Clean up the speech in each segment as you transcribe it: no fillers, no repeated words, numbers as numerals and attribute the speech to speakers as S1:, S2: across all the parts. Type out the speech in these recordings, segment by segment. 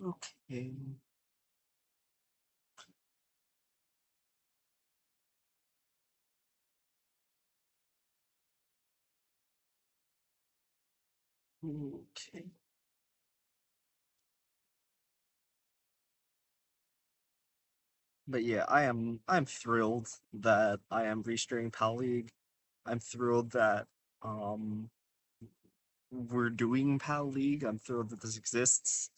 S1: Okay. Okay. But yeah, I'm thrilled that I am restreaming Pal League. I'm thrilled that um we're doing Pal League. I'm thrilled that this exists.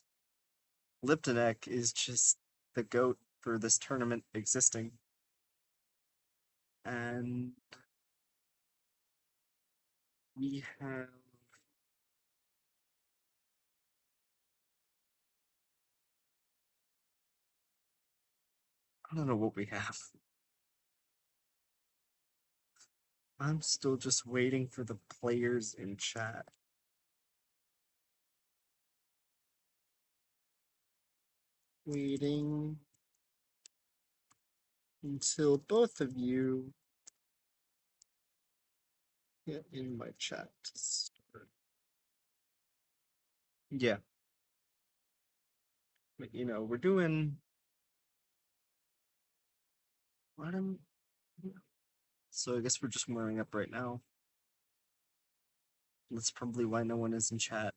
S1: Liptoneq is just the goat for this tournament existing. And we have I don't know what we have. I'm still just waiting for the players in chat. Waiting until both of you get in my chat to start. Yeah, but we're doing what am so I guess we're just warming up right now. That's probably why no one is in chat.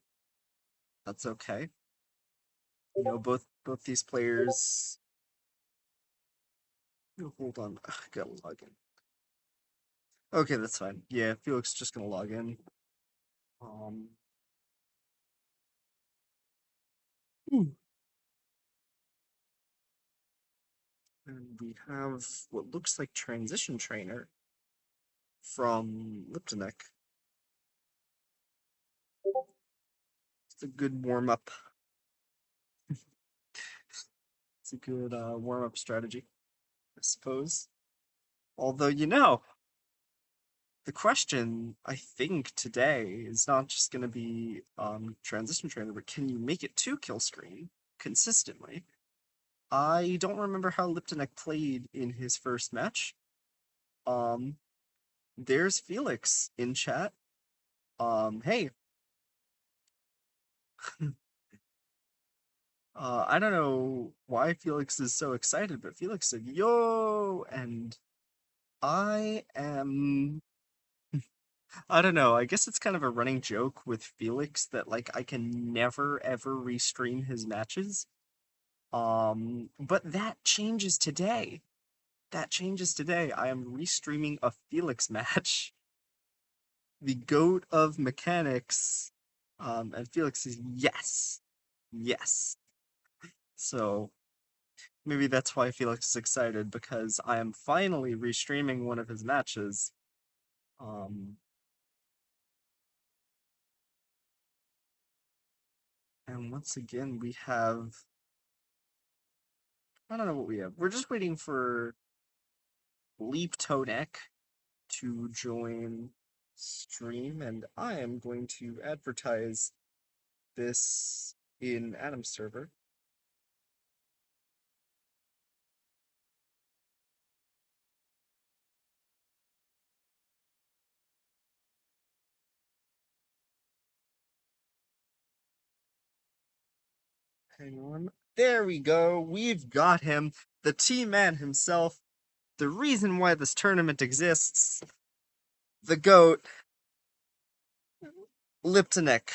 S1: That's okay. Both these players. Oh, hold on, I gotta log in. Okay, that's fine. Yeah, Felix is just gonna log in. Um, and we have what looks like transition trainer from Liptoneq. It's a good warm up. It's a good warm up strategy, I suppose. Although the question I think today is not just going to be transition trainer, but can you make it to kill screen consistently? I don't remember how Liptoneq played in his first match. Um, there's Felix in chat. Hey, I don't know why Felix is so excited, but Felix said, "Yo!" And I am I don't know. I guess it's kind of a running joke with Felix that like I can never ever restream his matches. But that changes today. That changes today. I am restreaming a Felix match. The goat of mechanics. And Felix is yes. Yes. So maybe that's why Felix is excited because I am finally restreaming one of his matches. Um, and once again we have I don't know what we have. We're just waiting for Liptoneq to join stream, and I am going to advertise this in Adam's server. Hang on. There we go. We've got him. The T-Man himself. The reason why this tournament exists. The GOAT. Liptoneq.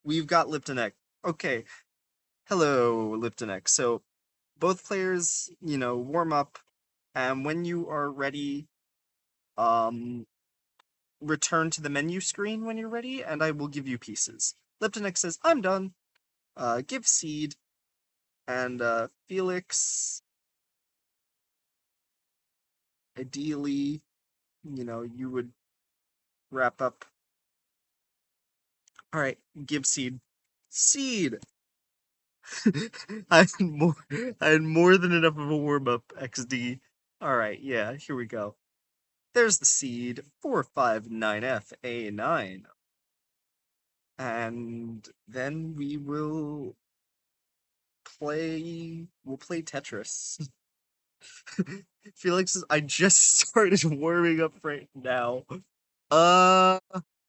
S1: We've got Liptoneq. Okay. Hello, Liptoneq. So, both players, warm up. And when you are ready, um, return to the menu screen when you're ready, and I will give you pieces. Liptoneq says, I'm done. Give seed. And Felix, ideally, you would wrap up. All right, give seed. Seed! I had more than enough of a warm up, XD. All right, yeah, here we go. There's the seed 459FA9. And then we'll play Tetris. Felix is I just started warming up right now. Uh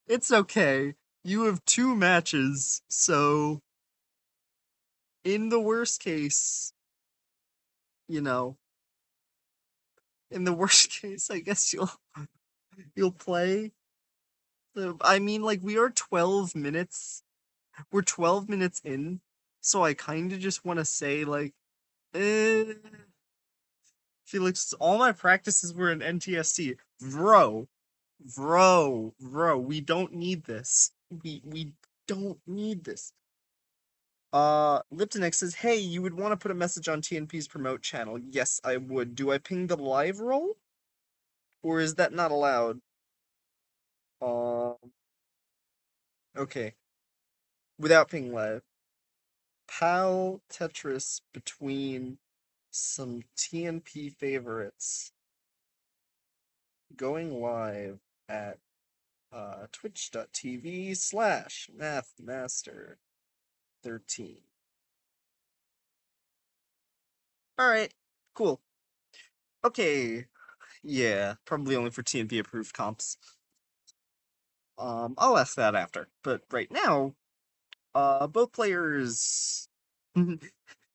S1: it's okay. You have two matches, so in the worst case, you know, in the worst case, I guess you'll play. I mean, like we are 12 minutes. We're 12 minutes in, so I kind of just want to say like, eh, Felix, all my practices were in NTSC. Bro, we don't need this. We don't need this. Liptoneq says, "Hey, you would want to put a message on TNP's promote channel." Yes, I would. Do I ping the live roll, or is that not allowed? Um, okay, without ping live. Pal Tetris between some TNP favorites going live at twitch.tv/mathmaster13. Alright, cool. Okay, yeah, probably only for TNP approved comps. I'll ask that after. But right now, both players.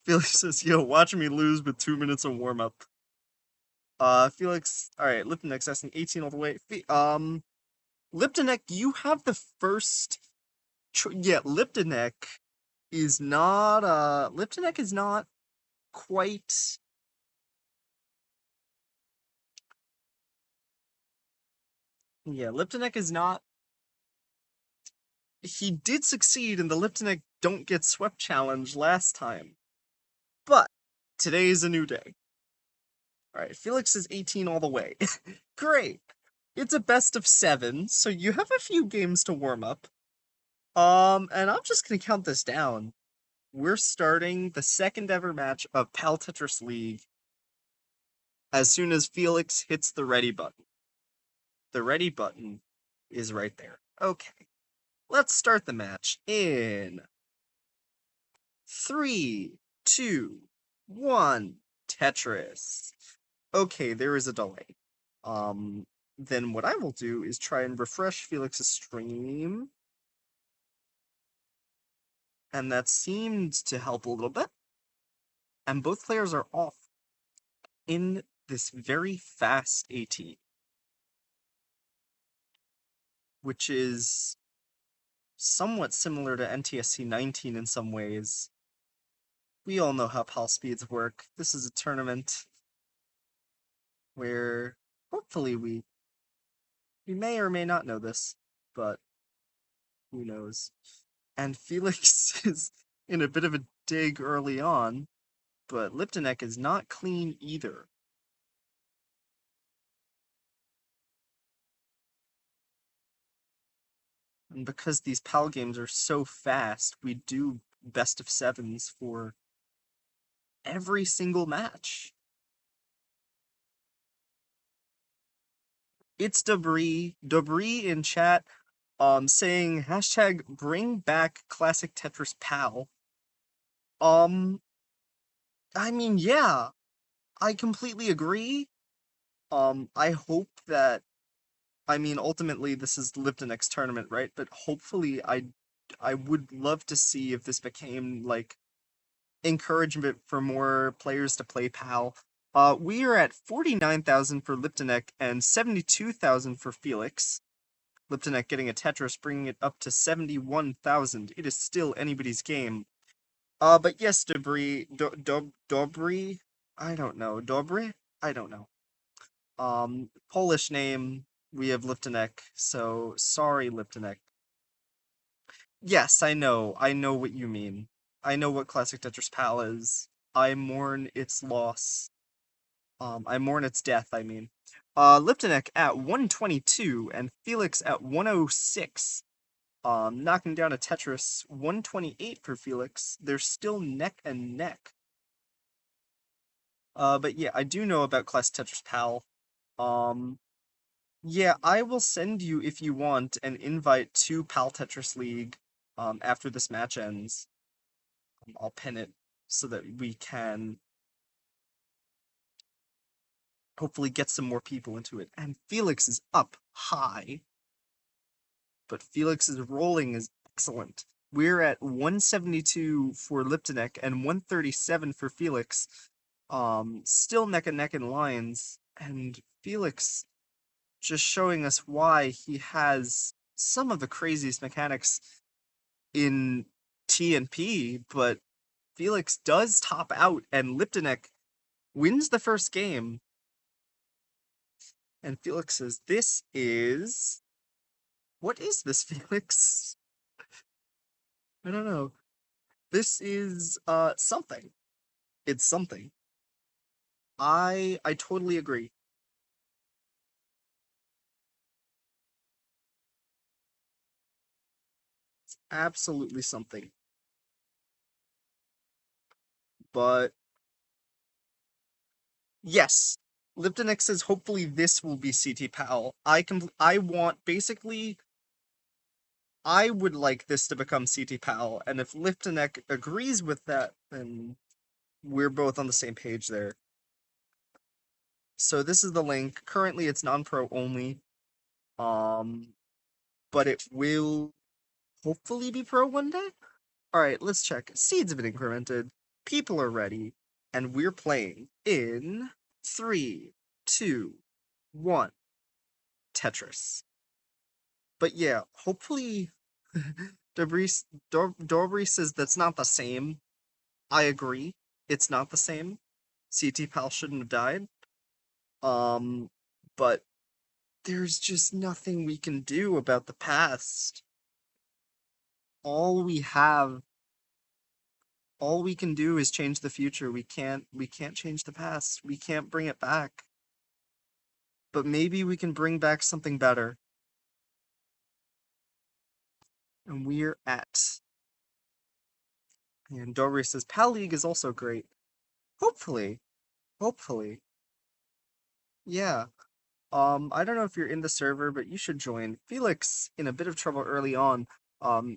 S1: Felix says, "Yo, watch me lose with 2 minutes of warm up." Felix, all right. Liptoneq asking 18 all the way. Liptoneq, you have the first. Yeah, Liptoneq is not. Liptoneq is not quite. Yeah, Liptoneq is not. He did succeed in the Liptoneq don't get swept challenge last time, but today's a new day. All right, Felix is 18 all the way. Great. It's a best of 7, so you have a few games to warm up. And I'm just gonna count this down. We're starting the second ever match of Pal Tetris League as soon as Felix hits the ready button. The ready button is right there. Okay. Let's start the match in 3, 2, 1. Tetris. Okay, there is a delay. Then what I will do is try and refresh Felix's stream. And that seemed to help a little bit. And both players are off in this very fast AT, which is somewhat similar to NTSC 19 in some ways. We all know how PAL speeds work. This is a tournament where hopefully we may or may not know this, but who knows. And Felix is in a bit of a dig early on, but Liptoneq is not clean either. And because these PAL games are so fast, we do best of 7s for every single match. It's Debris in chat, saying hashtag bring back classic Tetris PAL. Um, I mean, yeah, I completely agree. I hope that, I mean, ultimately this is Liptoneq's tournament, right? But hopefully I would love to see if this became, like, encouragement for more players to play PAL. We are at 49,000 for Liptoneq and 72,000 for Felix. Liptoneq getting a Tetris, bringing it up to 71,000. It is still anybody's game. But yes, Dobry, I don't know. Dobry? I don't know. Polish name, we have Liptoneq, so sorry, Liptoneq. Yes, I know what you mean. I know what Classic Tetris PAL is. I mourn its loss. I mourn its death, I mean. Liptoneq at 122 and Felix at 106. Knocking down a Tetris 128 for Felix. They're still neck and neck. But yeah, I do know about Classic Tetris PAL. Yeah, I will send you, if you want, an invite to PAL Tetris League after this match ends. I'll pin it so that we can hopefully get some more people into it. And Felix is up high, but Felix's rolling is excellent. We're at 172 for Liptoneq and 137 for Felix. Still neck and neck in lines, and Felix just showing us why he has some of the craziest mechanics in TNP, but Felix does top out, and Liptoneq wins the first game. And Felix says, "This is what is this, Felix? I don't know. This is something. It's something." I totally agree. It's absolutely something. But yes, Liptonex says hopefully this will be CT Pal. I want basically I would like this to become CT Pal, and if Liptonex agrees with that, then we're both on the same page there. So this is the link. Currently it's non-pro only. Um but it will hopefully be pro one day. Alright, let's check. Seeds have been incremented. People are ready. And we're playing in 3, 2, 1. Tetris. But yeah, hopefully Dobry says that's not the same. I agree. It's not the same. CT Pal shouldn't have died. Um, but there's just nothing we can do about the past. All we have all we can do is change the future. We can't change the past. We can't bring it back. But maybe we can bring back something better. And we're at and Dobry says Pal League is also great. Hopefully. Hopefully. Yeah. I don't know if you're in the server, but you should join. Felix in a bit of trouble early on.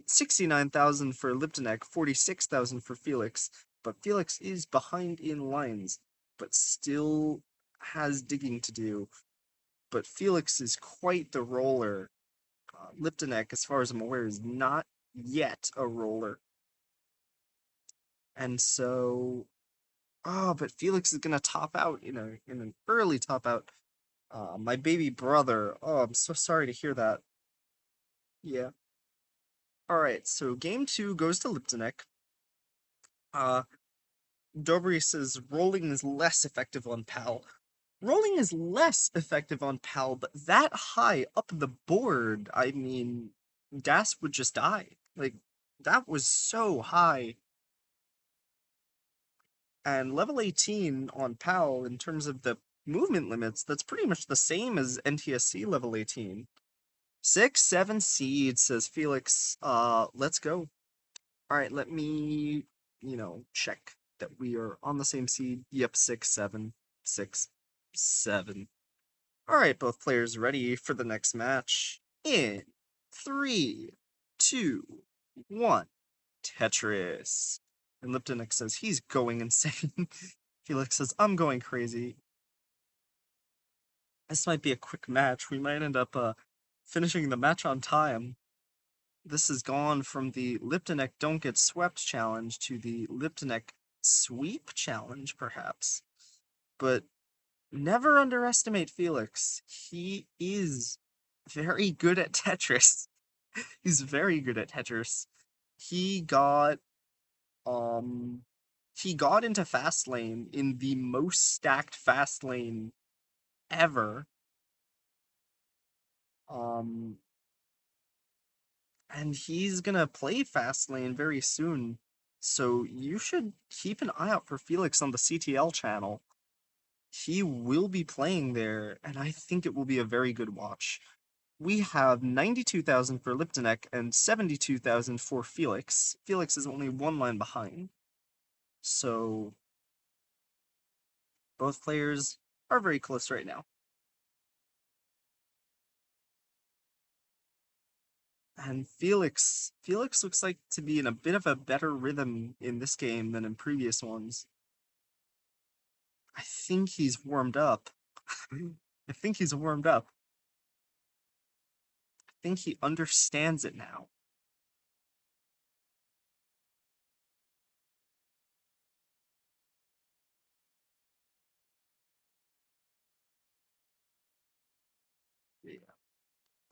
S1: 69,000 for Liptonek, 46,000 for Felix. But Felix is behind in lines, but still has digging to do. But Felix is quite the roller. Liptonek, as far as I'm aware, is not yet a roller. And so, but Felix is gonna top out in an early top out. My baby brother. Oh, I'm so sorry to hear that. Yeah. All right. So game two goes to Liptonek. Uh, Dobry says rolling is less effective on Pal. Rolling is less effective on Pal, but that high up the board, I mean, Das would just die. Like, that was so high. And level 18 on Pal, in terms of the movement limits, that's pretty much the same as NTSC level 18. 6, 7 seeds, says Felix. Let's go. Alright, let me, check that we are on the same seed. Yep, 6, 7. 6, 7. Alright, both players ready for the next match. In 3, 2, 1. Tetris. And Liptonex says he's going insane. Felix says, I'm going crazy. This might be a quick match. We might end up finishing the match on time. This has gone from the Liptoneq Don't Get Swept challenge to the Liptoneq Sweep challenge, perhaps. But never underestimate Felix. He is very good at Tetris. He's very good at Tetris. He got um he got into fast lane in the most stacked fast lane ever. Um and he's gonna play fast lane very soon. So you should keep an eye out for Felix on the CTL channel. He will be playing there, and I think it will be a very good watch. We have 92,000 for Liptonek and 72,000 for Felix. Felix is only one line behind. So both players are very close right now. And Felix looks like to be in a bit of a better rhythm in this game than in previous ones. I think he's warmed up. I think he's warmed up. I think he understands it now.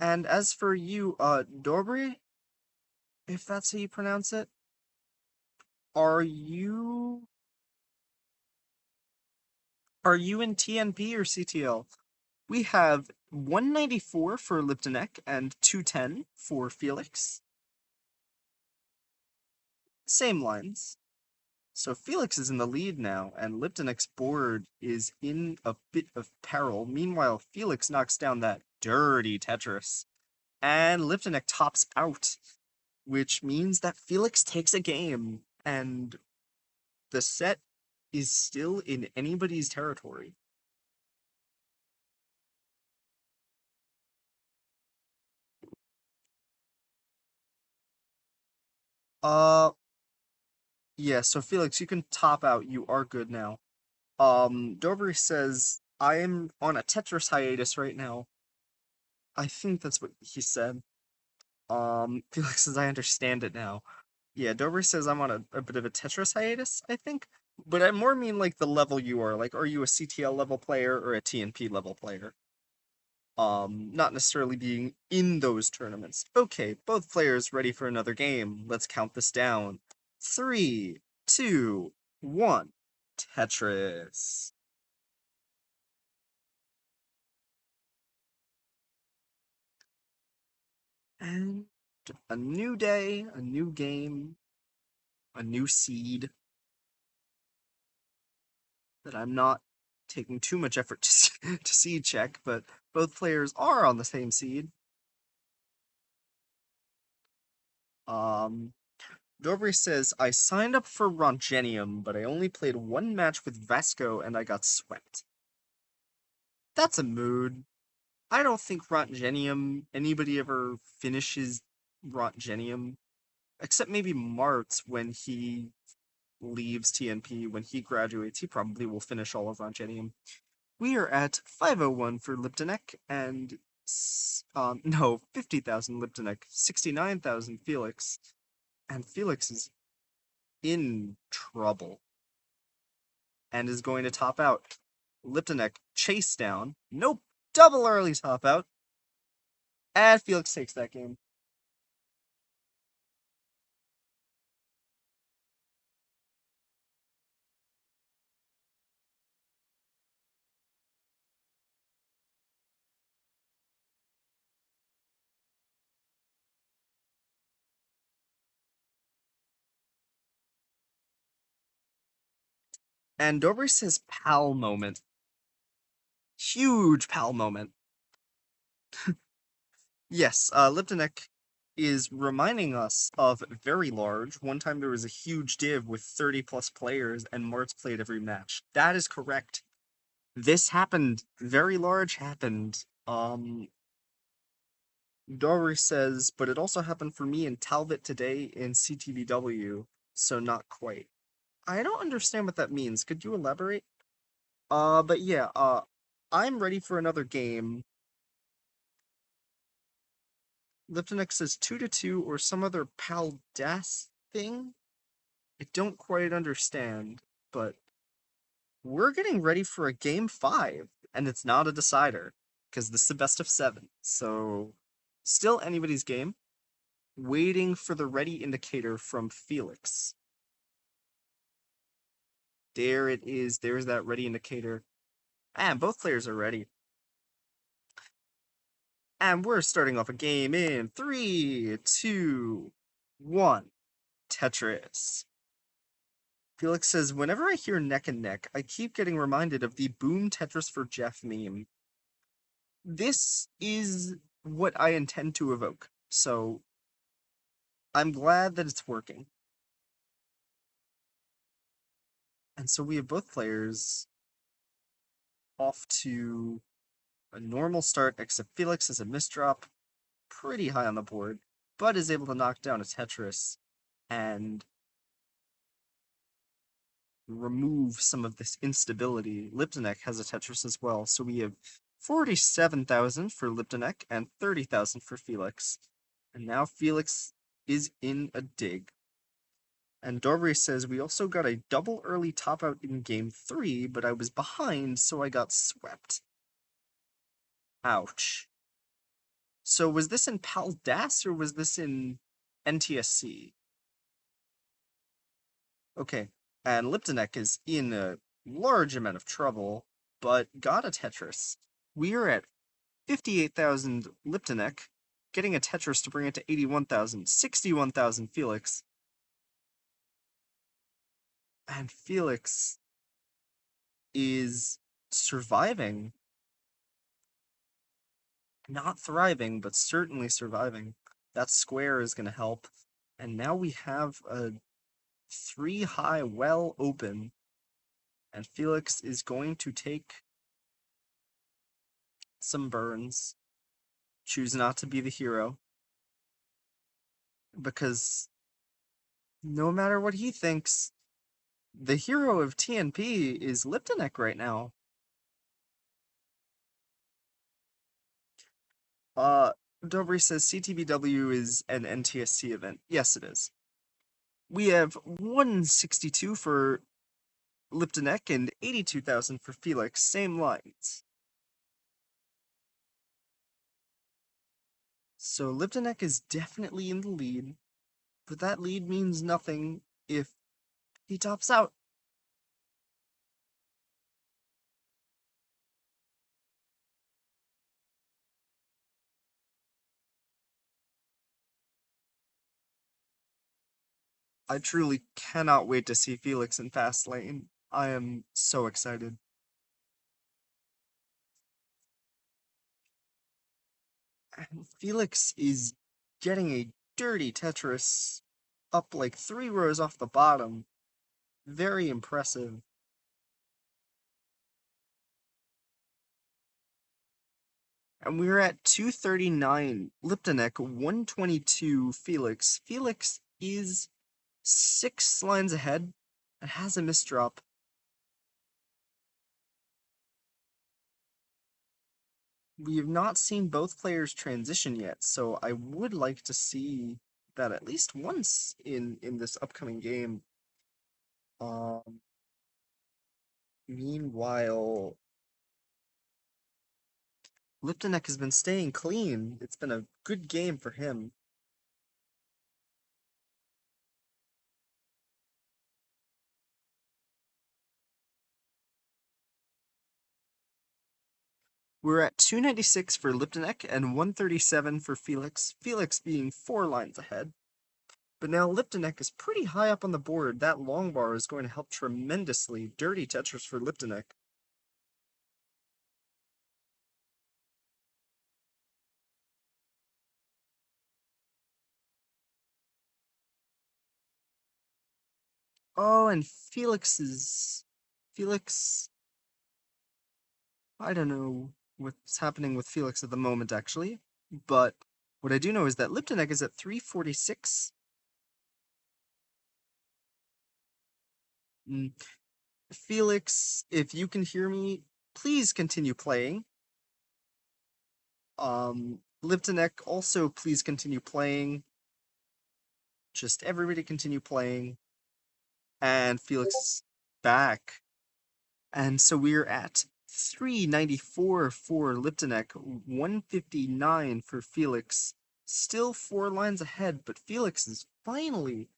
S1: And as for you, Dobry, if that's how you pronounce it, are you are you in TNP or CTL? We have 194 for Liptoneq and 210 for Felix. Same lines. So Felix is in the lead now, and Liptoneq's board is in a bit of peril. Meanwhile, Felix knocks down that dirty Tetris, and Liptoneq tops out, which means that Felix takes a game, and the set is still in anybody's territory. Uh, yeah, so Felix, you can top out. You are good now. Dobry says, I am on a Tetris hiatus right now. I think that's what he said. Felix says, I understand it now. Yeah, Dobry says I'm on a bit of a Tetris hiatus, I think. But I more mean like the level you are. Like, are you a CTL level player or a TNP level player? Not necessarily being in those tournaments. Okay, both players ready for another game. Let's count this down. Three, two, one. Tetris. And a new day, a new game, a new seed that I'm not taking too much effort to seed check, but both players are on the same seed. Um, Dobry says, I signed up for Rongenium, but I only played one match with Vasco and I got swept. That's a mood. I don't think Rongenium, anybody ever finishes Rongenium, except maybe Martz when he leaves TNP, when he graduates, he probably will finish all of Rongenium. We are at 501 for Liptoneq and no, 50,000 Liptoneq, 69,000 Felix, and Felix is in trouble and is going to top out. Liptoneq chase down. Nope, double early top out. And Felix takes that game. And Dobry says pal moment. Huge pal moment. Yes, Liptoneq is reminding us of very large. One time there was a huge div with 30 plus players and Martz played every match. That is correct. This happened. Very large happened. Dory says, but it also happened for me in Talbot today in CTVW, so not quite. I don't understand what that means. Could you elaborate? But yeah, I'm ready for another game. Liptonex says 2-2 or some other pal das thing. I don't quite understand, but we're getting ready for a game 5, and it's not a decider because this is the best of 7. So, still anybody's game. Waiting for the ready indicator from Felix. There it is. There's that ready indicator. And both players are ready. And we're starting off a game in 3, 2, 1. Tetris. Felix says, whenever I hear neck and neck, I keep getting reminded of the Boom Tetris for Jeff meme. This is what I intend to evoke. So I'm glad that it's working. And so we have both players off to a normal start, except Felix has a misdrop pretty high on the board, but is able to knock down a Tetris and remove some of this instability. Liptoneq has a Tetris as well, so we have 47,000 for Liptoneq and 30,000 for Felix. And now Felix is in a dig. And Dobry says, we also got a double early top out in game 3, but I was behind, so I got swept. Ouch. So was this in Pal Das or was this in NTSC? Okay. And Liptoneq is in a large amount of trouble, but got a Tetris. We are at 58,000 Liptoneq, getting a Tetris to bring it to 81,000, 61,000 Felix. And Felix is surviving. Not thriving, but certainly surviving. That square is going to help. And now we have a 3 high well open. And Felix is going to take some burns. Choose not to be the hero. Because no matter what he thinks, the hero of TNP is Liptoneq right now. Uh, Dobry says CTBW is an NTSC event. Yes, it is. We have 162 for Liptoneq and 82,000 for Felix. Same lines. So Liptoneq is definitely in the lead, but that lead means nothing if he tops out. I truly cannot wait to see Felix in fast lane. I am so excited. And Felix is getting a dirty Tetris up like 3 rows off the bottom. Very impressive. And we're at 239 Liptoneq, 122 Felix. Felix is 6 lines ahead and has a misdrop. We have not seen both players transition yet, so I would like to see that at least once in this upcoming game. Um, Meanwhile, Liptoneq has been staying clean. It's been a good game for him. We're at 296 for Liptoneq and 137 for Felix. Felix being 4 lines ahead. But now Liptoneq is pretty high up on the board. That long bar is going to help tremendously. Dirty Tetris for Liptoneq. Oh, and Felix. I don't know what's happening with Felix at the moment, actually. But what I do know is that Liptoneq is at 346. Mm, Felix, if you can hear me, please continue playing. Liptoneq, also please continue playing. Just everybody continue playing. And Felix is back. And so we're at 394 for Liptoneq, 159 for Felix. Still 4 lines ahead, but Felix is finally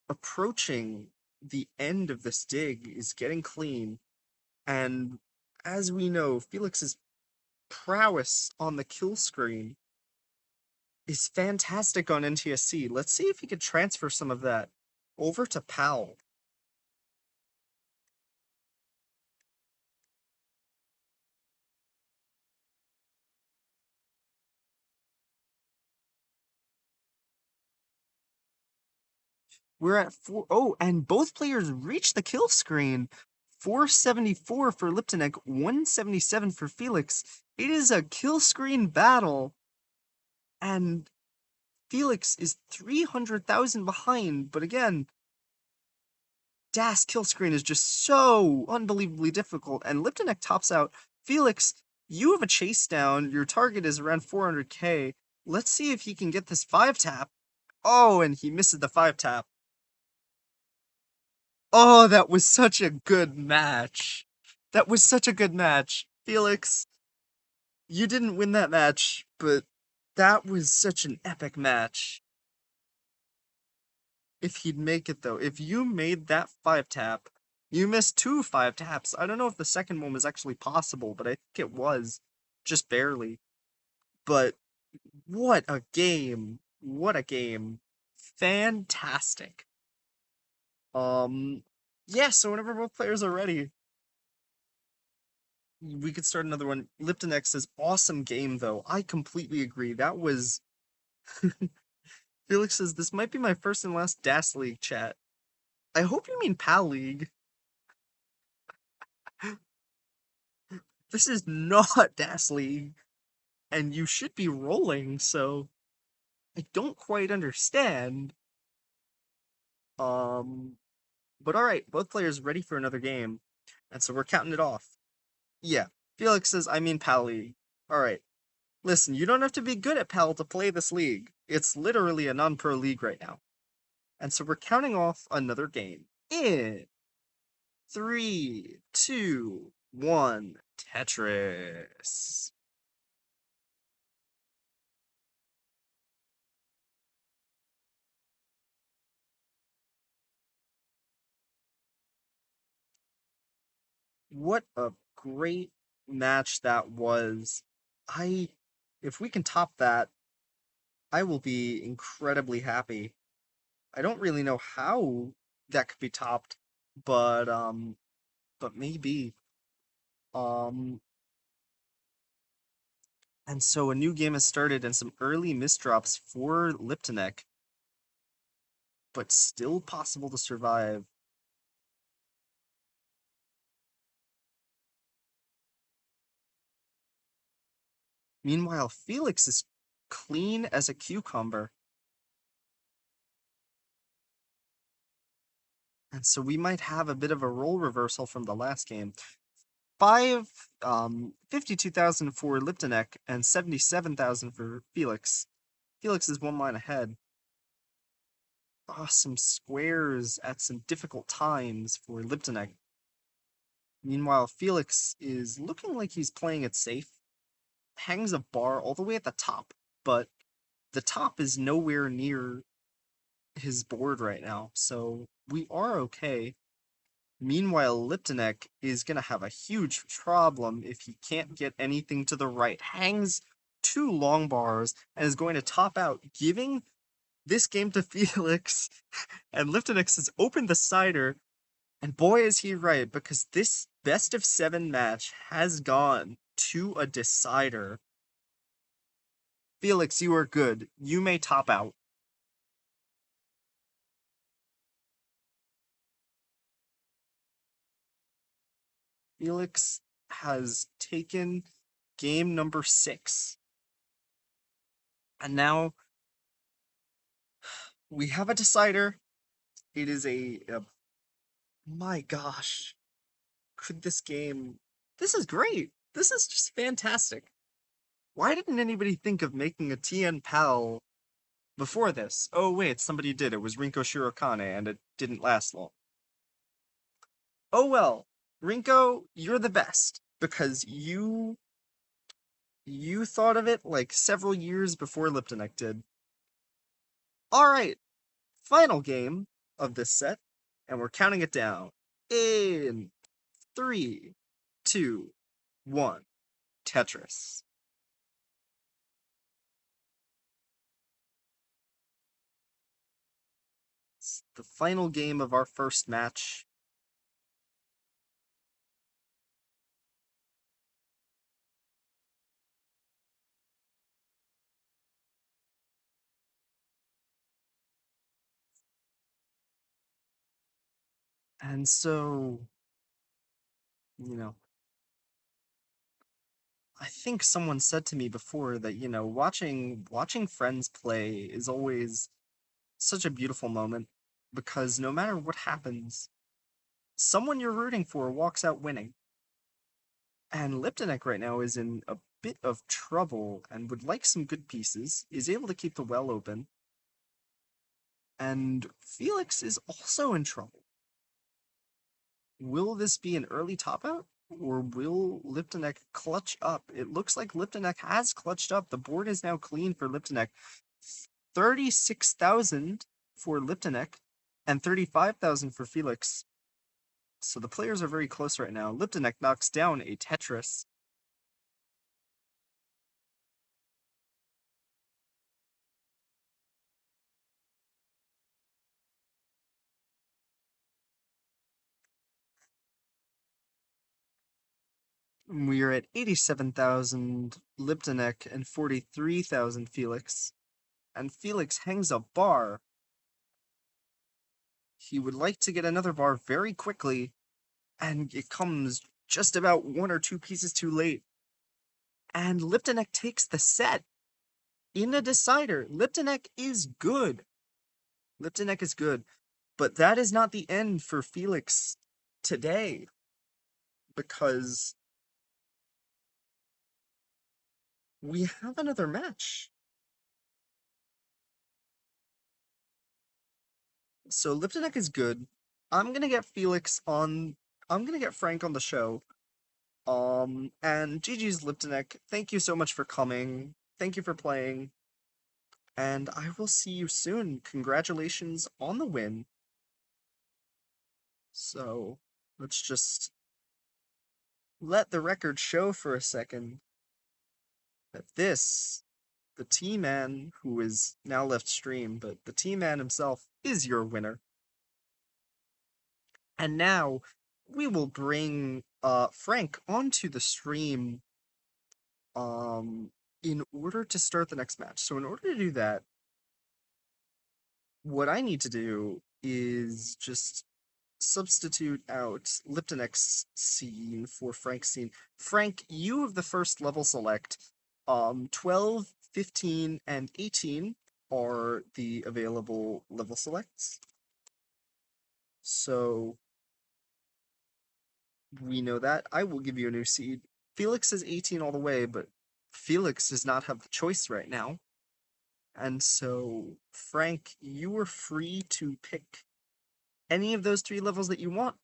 S1: approaching the end of this dig, is getting clean. And as we know, Felix's prowess on the kill screen is fantastic on NTSC. Let's see if he could transfer some of that over to PAL. We're at 4. Oh, and both players reach the kill screen. 474 for Liptoneq, 177 for Felix. It is a kill screen battle. And Felix is 300,000 behind. But again, Das kill screen is just so unbelievably difficult. And Liptoneq tops out. Felix, you have a chase down. Your target is around 400k. Let's see if he can get this 5-tap. Oh, and he misses the 5-tap. Oh, that was such a good match. That was such a good match. Felix, you didn't win that match, but That was such an epic match. If he'd make it though, if you made that 5 tap, you missed 2 5 taps. I don't know if the second one was actually possible, but I think it was. Just barely. But what a game. What a game. Fantastic. Um yeah, so whenever both players are ready, we could start another one. Liptoneq says awesome game though. I completely agree. That was Felix says this might be my first and last DAS League chat. I hope you mean PAL League. This is not DAS League, and you should be rolling, so I don't quite understand. Um, but alright, both players ready for another game, and so we're counting it off. Yeah, Felix says, I mean PAL League. Alright, listen, you don't have to be good at PAL to play this league. It's literally a non-pro league right now. And so we're counting off another game. In 3, 2, 1, Tetris. What a great match that was. I If we can top that, I will be incredibly happy. I don't really know how that could be topped, but maybe. Um and so a new game has started and some early misdrops for Liptoneq, but still possible to survive. Meanwhile, Felix is clean as a cucumber. And so we might have a bit of a role reversal from the last game. 52,000 for Liptoneq and 77,000 for Felix. Felix is one line ahead. Awesome squares at some difficult times for Liptoneq. Meanwhile, Felix is looking like he's playing it safe. Hangs a bar all the way at the top, but the top is nowhere near his board right now, so we are okay. Meanwhile, Liptoneq is going to have a huge problem if he can't get anything to the right. Hangs 2 long bars and is going to top out, giving this game to Felix. And Liptoneq has opened the cider, and boy is he right, because this best of 7 match has gone to a decider. Felix, you are good. You may top out. Felix has taken game number 6. And now we have a decider. It is my gosh. Could this game This is great. This is just fantastic. Why didn't anybody think of making a TN PAL before this? Oh wait, somebody did. It was Rinko Shirokane and it didn't last long. Oh well, Rinko, you're the best because you thought of it like several years before Liptoneq did. All right, final game of this set, and we're counting it down. In 3, 2, 1. Tetris. It's the final game of our first match. And so, you know, I think someone said to me before that, watching friends play is always such a beautiful moment because no matter what happens, someone you're rooting for walks out winning. And Liptoneq right now is in a bit of trouble and would like some good pieces, is able to keep the well open. And Felix is also in trouble. Will this be an early top out? Or will Liptoneq clutch up? It looks like Liptoneq has clutched up. The board is now clean for Liptoneq. 36,000 for Liptoneq and 35,000 for Felix. So the players are very close right now. Liptoneq knocks down a Tetris. We are at 87,000 Liptoneq and 43,000 Felix. And Felix hangs a bar. He would like to get another bar very quickly, and it comes just about one or two pieces too late. And Liptoneq takes the set in a decider. Liptoneq is good. Liptoneq is good. But that is not the end for Felix today, because we have another match. So Liptoneq is good. I'm gonna get Felix on. I'm gonna get Frank on the show. And GG's Liptoneq. Thank you so much for coming. Thank you for playing. And I will see you soon. Congratulations on the win. So let's just let the record show for a second that this, the T-Man, who is now left stream, but the T-Man himself is your winner. And now we will bring Frank onto the stream in order to start the next match. So in order to do that, what I need to do is just substitute out Liptoneq's scene for Frank's scene. Frank, you have the first level select. 12, 15, and 18 are the available level selects. So we know that. I will give you a new seed. Felix is 18 all the way, but Felix does not have the choice right now. And so, Frank, you are free to pick any of those three levels that you want.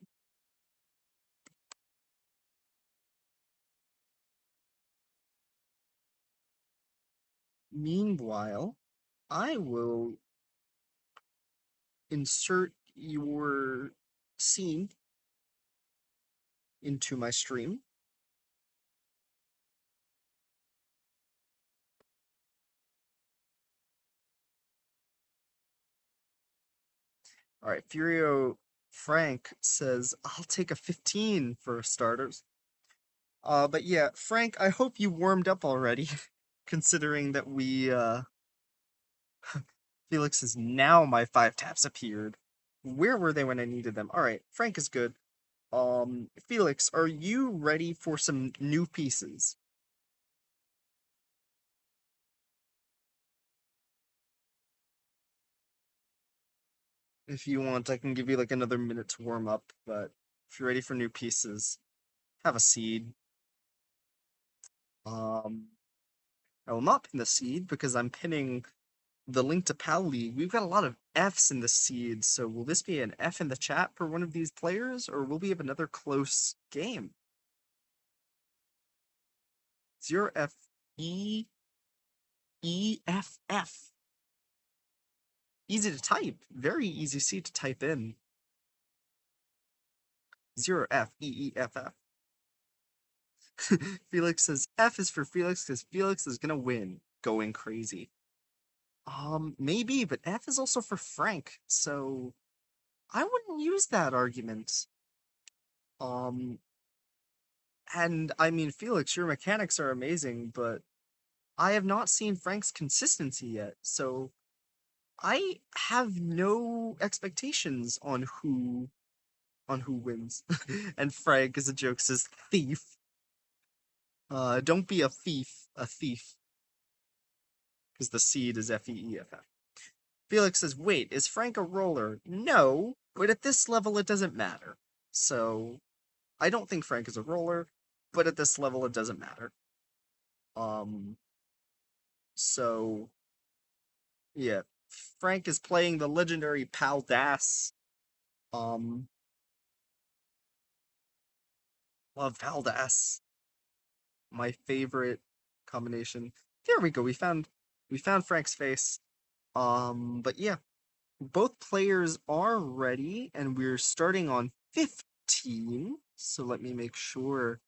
S1: Meanwhile, I will insert your scene into my stream. All right, Furio Frank says, I'll take a 15 for starters. But yeah, Frank, I hope you warmed up already, considering that Felix is now my 5 taps appeared. Where were they when I needed them? All right, Frank is good. Felix, are you ready for some new pieces? If you want, I can give you like another minute to warm up, but if you're ready for new pieces, have a seed. Um, I will not pin the seed because I'm pinning the link to PAL League. We've got a lot of Fs in the seed, so will this be an F in the chat for one of these players, or will we have another close game? 0FEEFF. Easy to type. Very easy seed to type in. 0FEEFF. Felix says F is for Felix because Felix is gonna win. Going crazy. Maybe, but F is also for Frank, so I wouldn't use that argument. Um, and I mean, Felix, your mechanics are amazing, but I have not seen Frank's consistency yet, so I have no expectations on who wins. And Frank, as a joke, says thief. Don't be a thief, a thief, because the seed is FEEFF. Felix says, wait, is Frank a roller? No, but at this level it doesn't matter. So, I don't think Frank is a roller, but at this level it doesn't matter. Um, so, yeah, Frank is playing the legendary Pal Das. Um, Love Valdas. My favorite combination. There we go. We found Frank's face. But yeah, both players are ready, and we're starting on 15. So let me make sure.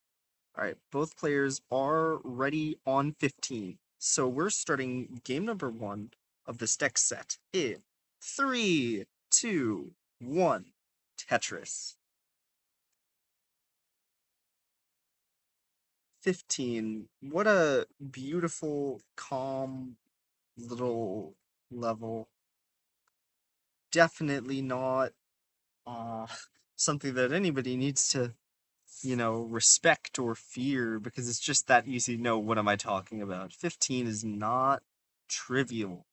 S1: All right, both players are ready on 15. So we're starting game number one of this deck set in three, two, one. Tetris. 15. What a beautiful, calm little level. Definitely not uh something that anybody needs to, respect or fear because it's just that easy to know what am I talking about. 15 is not trivial.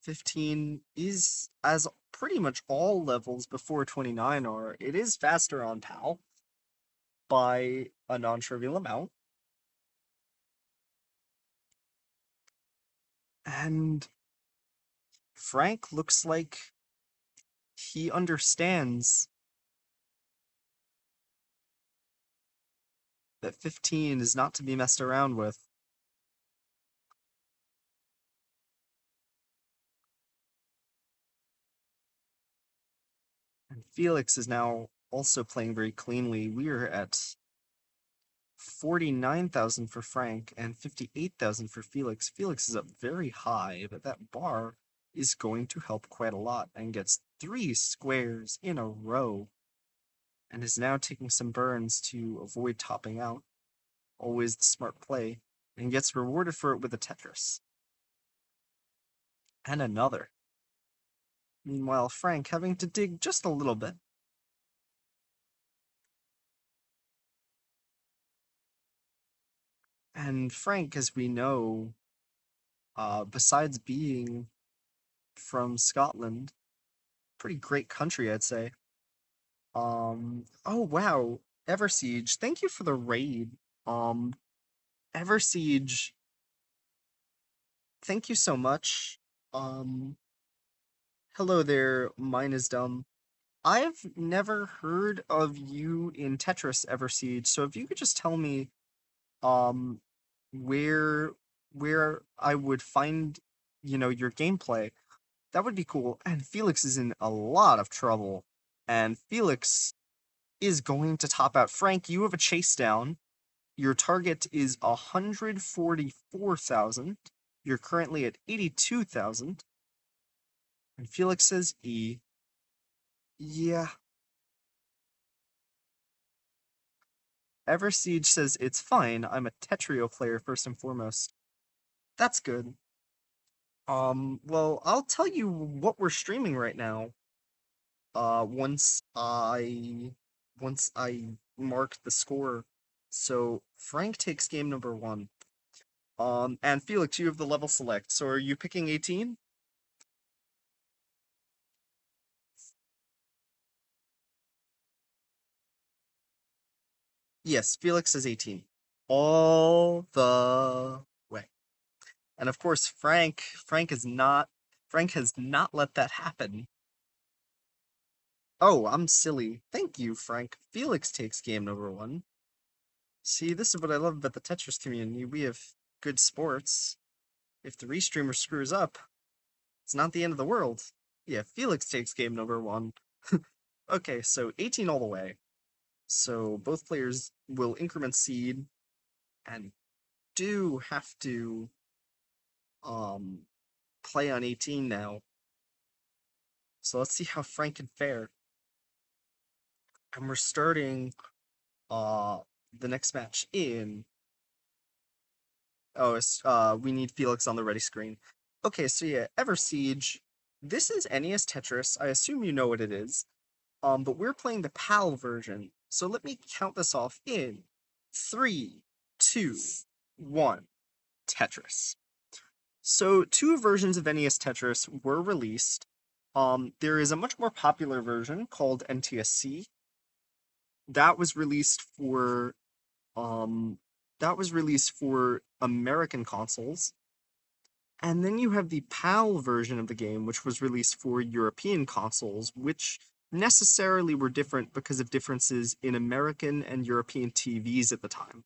S1: 15 is, as pretty much all levels before 29 are, it is faster on PAL by a non-trivial amount. And Frank looks like he understands that 15 is not to be messed around with. And Felix is now also playing very cleanly. We are at 49,000 for Frank and 58,000 for Felix. Felix is up very high, but that bar is going to help quite a lot and gets 3 squares in a row and is now taking some burns to avoid topping out. Always the smart play, and gets rewarded for it with a Tetris. And another. Meanwhile, Frank having to dig just a little bit. And Frank, as we know, besides being from Scotland, pretty great country, I'd say. Oh wow, Eversiege, thank you for the raid. Um, Eversiege, thank you so much. Um, Hello there, mine is dumb. I've never heard of you in Tetris, Eversiege, so if you could just tell me, um, where where I would find, your gameplay, that would be cool. And Felix is in a lot of trouble, and Felix is going to top out. Frank, you have a chase down. Your target is 144,000. You're currently at 82,000. And Felix says E. Yeah. Eversiege says it's fine. I'm a Tetrio player first and foremost. That's good. Well, I'll tell you what we're streaming right now. Once I mark the score. So Frank takes game number one. And Felix, you have the level select. So are you picking 18? Yes, Felix is 18. All the way. And of course, Frank has not let that happen. Oh, I'm silly. Thank you, Frank. Felix takes game number one. See, this is what I love about the Tetris community. We have good sports. If the restreamer screws up, it's not the end of the world. Yeah, Felix takes game number one. Okay, so 18 all the way. So both players will increment seed and do have to um play on 18 now. So let's see how Frank can fare. And we're starting uh the next match in we need Felix on the ready screen. Okay, so yeah, Ever Siege. This is NES Tetris. I assume you know what it is. But we're playing the PAL version. So let me count this off in three, two, one. Tetris. So two versions of NES Tetris were released. There is a much more popular version called NTSC. That was released for um that was released for American consoles. And then you have the PAL version of the game, which was released for European consoles, which necessarily were different because of differences in American and European TVs at the time.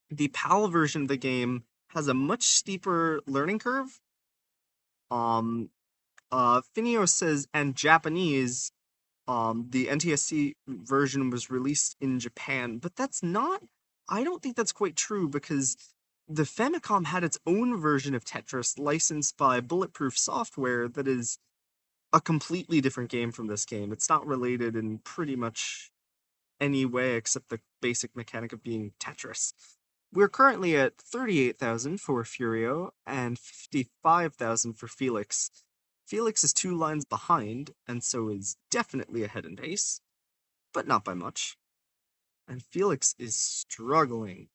S1: The PAL version of the game has a much steeper learning curve. Um, Finio says, and Japanese, the NTSC version was released in Japan, but that's not, I don't think that's quite true because the Famicom had its own version of Tetris licensed by Bulletproof Software that is a completely different game from this game. It's not related in pretty much any way except the basic mechanic of being Tetris. We're currently at 38,000 for Furio and 55,000 for Felix. Felix is 2 lines behind, and so is definitely ahead in pace, but not by much. And Felix is struggling,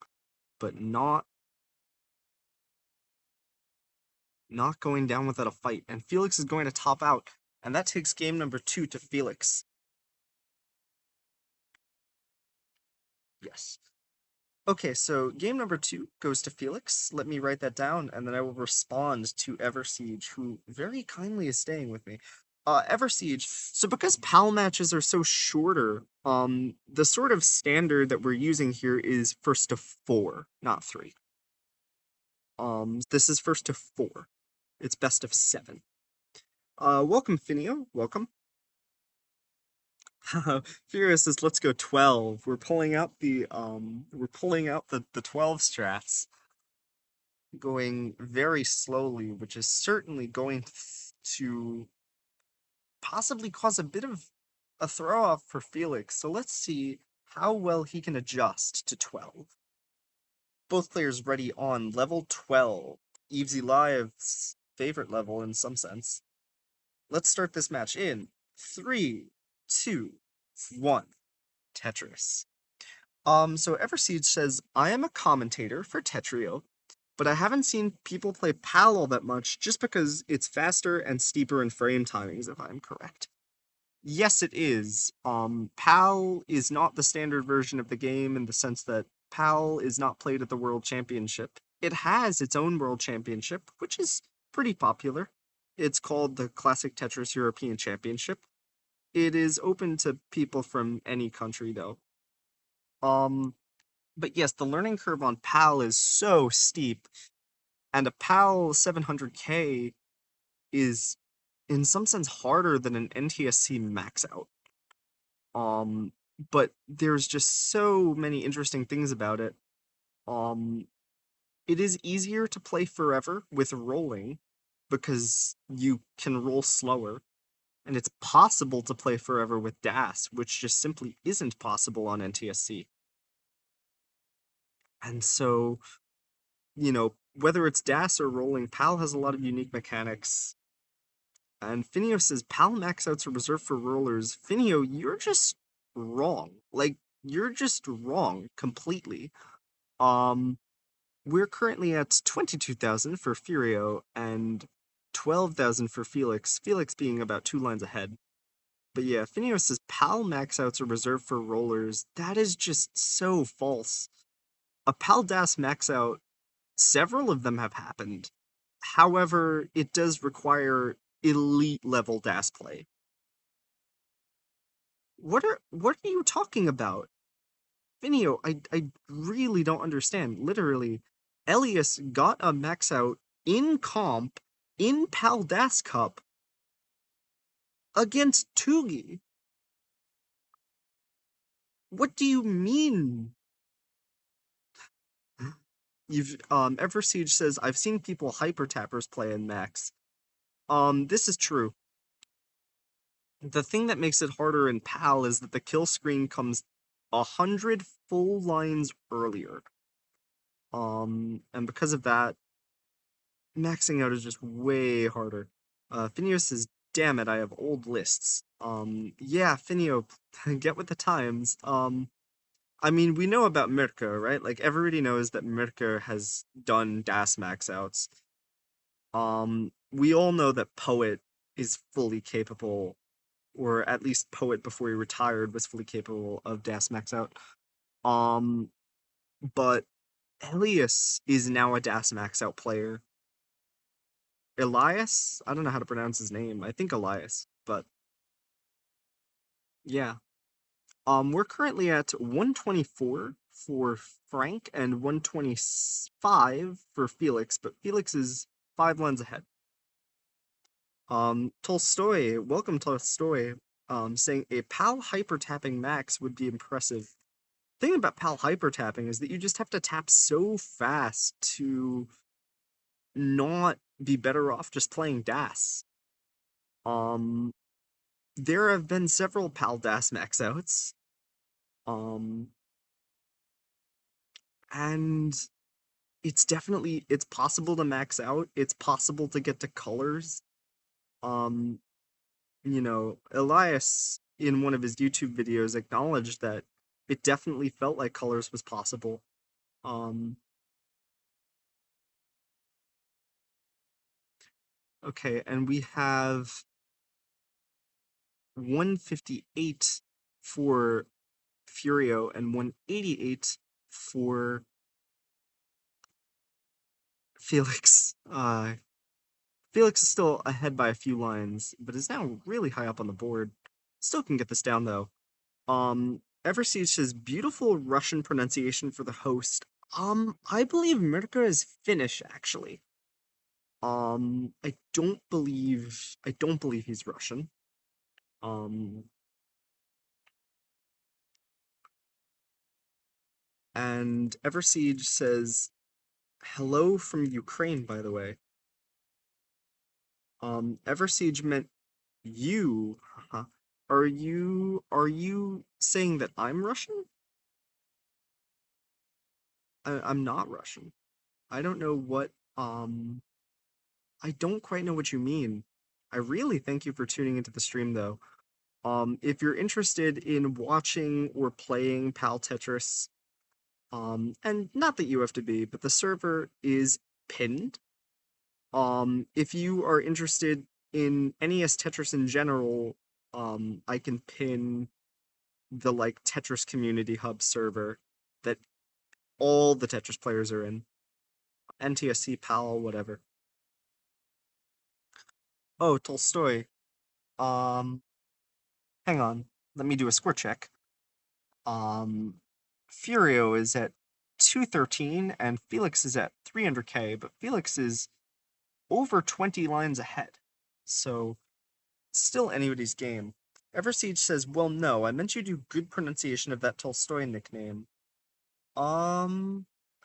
S1: but not going down without a fight. And Felix is going to top out, and that takes game number 2 to Felix. Yes. Okay, so game number 2 goes to Felix. Let me write that down, and then I will respond to Eversiege, who very kindly is staying with me. Eversiege. So because PAL matches are so shorter, the sort of standard that we're using here is first to 4, not 3. This is first to 4. It's best of 7. Welcome, Finio. Welcome. Furious says, let's go 12. We're pulling out the 12 strats, going very slowly, which is certainly going to possibly cause a bit of a throw off for Felix. So let's see how well he can adjust to 12. Both players ready on level 12. Evesy Live's favorite level in some sense. Let's start this match in 3, 2, 1. Tetris. So Eversiege says, I am a commentator for Tetrio, but I haven't seen people play PAL all that much just because it's faster and steeper in frame timings, if I'm correct. Yes, it is. PAL is not the standard version of the game in the sense that PAL is not played at the World Championship. It has its own World Championship, which is pretty popular. It's called the Classic Tetris European Championship. It is open to people from any country, though. Um, but yes, the learning curve on PAL is so steep, and a PAL 700K is, in some sense, harder than an NTSC max out. But there's just so many interesting things about it. Um, it is easier to play forever with rolling because you can roll slower, and it's possible to play forever with DAS, which just simply isn't possible on NTSC. And so, whether it's DAS or rolling, PAL has a lot of unique mechanics. And Finio says PAL max outs are reserved for rollers. Finio, you're just wrong. Like, you're just wrong completely. Um, we're currently at 22,000 for Furio and 12,000 for Felix. Felix being about 2 lines ahead. But yeah, Finio says PAL max outs are reserved for rollers. That is just so false. A PAL DAS max out, several of them have happened. However, it does require elite level DAS play. What are you talking about? Finio, I really don't understand. Literally, Elias got a max out in comp in PAL DAS Cup against Tugi. What do you mean? You've Eversiege says I've seen people hyper tappers play in Max. This is true. The thing that makes it harder in PAL is that the kill screen comes 100 full lines earlier. And because of that, maxing out is just way harder. Finio says, damn it, I have old lists. Yeah, Finio, get with the times. I mean, we know about Mirko, right? Like, everybody knows that Mirko has done DAS max outs. We all know that Poet is fully capable, or at least Poet before he retired was fully capable of DAS max out. But Elias is now a DAS max out player. Elias? I don't know how to pronounce his name. I think Elias, but Yeah. We're currently at 124 for Frank and 125 for Felix, but Felix is 5 lines ahead. Tolstoy, welcome Tolstoy, saying a PAL hyper tapping max would be impressive. Thing about PAL hyper tapping is that you just have to tap so fast to not be better off just playing DAS. Um, there have been several PAL DAS max outs. Um, and it's possible to max out. It's possible to get to colors. Um, Elias in one of his YouTube videos acknowledged that it definitely felt like colors was possible. Um, okay, and we have 158 for Furio and 188 for Felix. Felix is still ahead by a few lines, but is now really high up on the board. Still can get this down though. Eversiege says beautiful Russian pronunciation for the host. I believe Mirka is Finnish actually. I don't believe he's Russian. Um, and Eversiege says hello from Ukraine, by the way. Eversiege meant you. Haha. Are you saying that I'm Russian? I'm not Russian. I don't know what I don't quite know what you mean. I really thank you for tuning into the stream though. If you're interested in watching or playing Pal Tetris, and not that you have to be, but the server is pinned. If you are interested in NES Tetris in general, I can pin the like Tetris Community Hub server that all the Tetris players are in. NTSC, PAL, whatever. Oh, Tolstoy. Um, hang on. Let me do a score check. Um, Furio is at 213 and Felix is at 300k, but Felix is over 20 lines ahead. So, still anybody's game. Eversiege says, well, no, I meant you do good pronunciation of that Tolstoy nickname.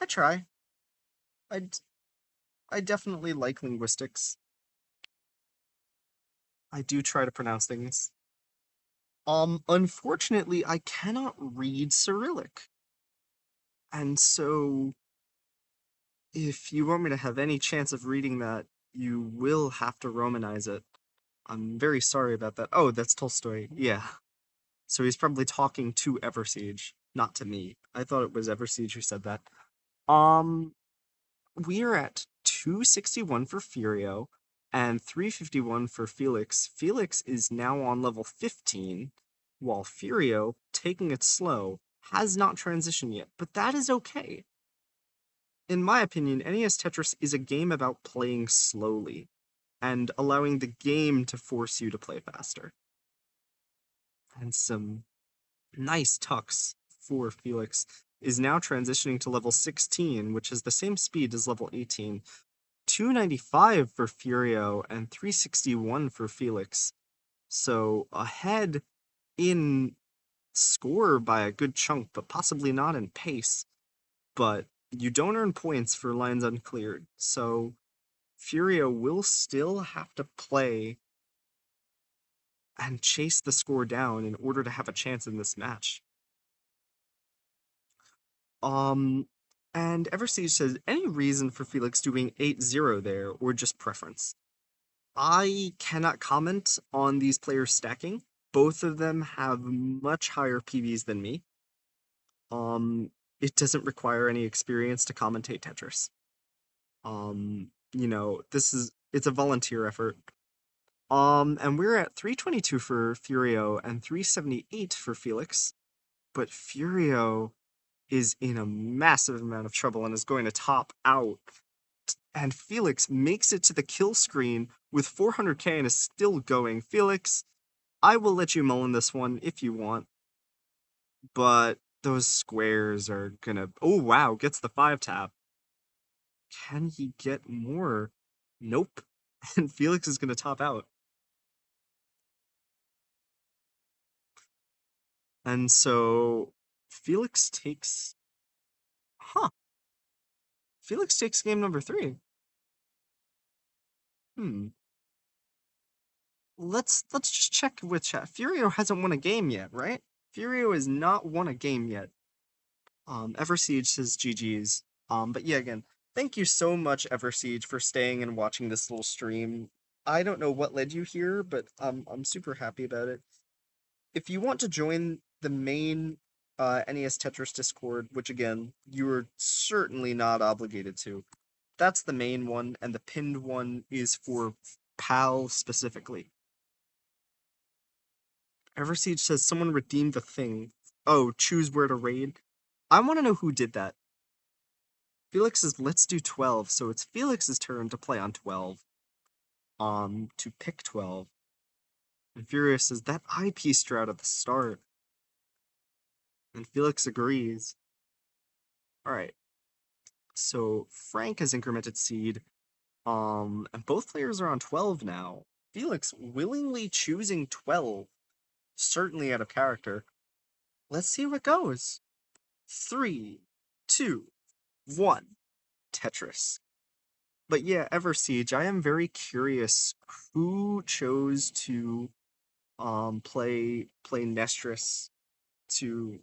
S1: I try. I, I definitely like linguistics. I do try to pronounce things. Unfortunately, I cannot read Cyrillic. And so, if you want me to have any chance of reading that, you will have to Romanize it. I'm very sorry about that. Oh, that's Tolstoy. Yeah. So he's probably talking to Eversiege, not to me. I thought it was Eversiege who said that. Um, we are at 261 for Furio and 351 for Felix. Felix is now on level 15, while Furio, taking it slow, has not transitioned yet, but that is okay. In my opinion, NES Tetris is a game about playing slowly and allowing the game to force you to play faster. And some nice tucks for Felix is now transitioning to level 16, which is the same speed as level 18. 295 for Furio and 361 for Felix. So ahead in score by a good chunk, but possibly not in pace. But you don't earn points for lines uncleared. So Furio will still have to play and chase the score down in order to have a chance in this match. Um, and Eversiege says, any reason for Felix doing 8-0 there, or just preference? I cannot comment on these players stacking. Both of them have much higher PVs than me. It doesn't require any experience to commentate Tetris. It's a volunteer effort. And we're at 322 for Furio and 378 for Felix. But Furio is in a massive amount of trouble and is going to top out. And Felix makes it to the kill screen with 400k and is still going. Felix, I will let you mull in this one if you want, but those squares are gonna. Oh wow, gets the 5 tap. Can he get more? Nope. And Felix is gonna top out. And so Felix takes. Huh. Felix takes game number 3. Hmm. Let's just check with chat. Furio hasn't won a game yet, right? Furio has not won a game yet. Eversiege says GG's. But yeah, again, thank you so much, Eversiege, for staying and watching this little stream. I don't know what led you here, but I'm super happy about it. If you want to join the main NES Tetris Discord, which again, you are certainly not obligated to, that's the main one, and the pinned one is for PAL specifically. Eversiege says someone redeemed the thing. Oh, choose where to raid. I want to know who did that. Felix says let's do 12, so it's Felix's turn to play on 12. To pick 12. And Furious says that eyepiece out at the start. And Felix agrees. Alright. So Frank has incremented seed. And both players are on 12 now. Felix willingly choosing 12. Certainly out of character. Let's see how it goes. 3, 2, 1. Tetris. But yeah, Eversiege, I am very curious who chose to play Nestris to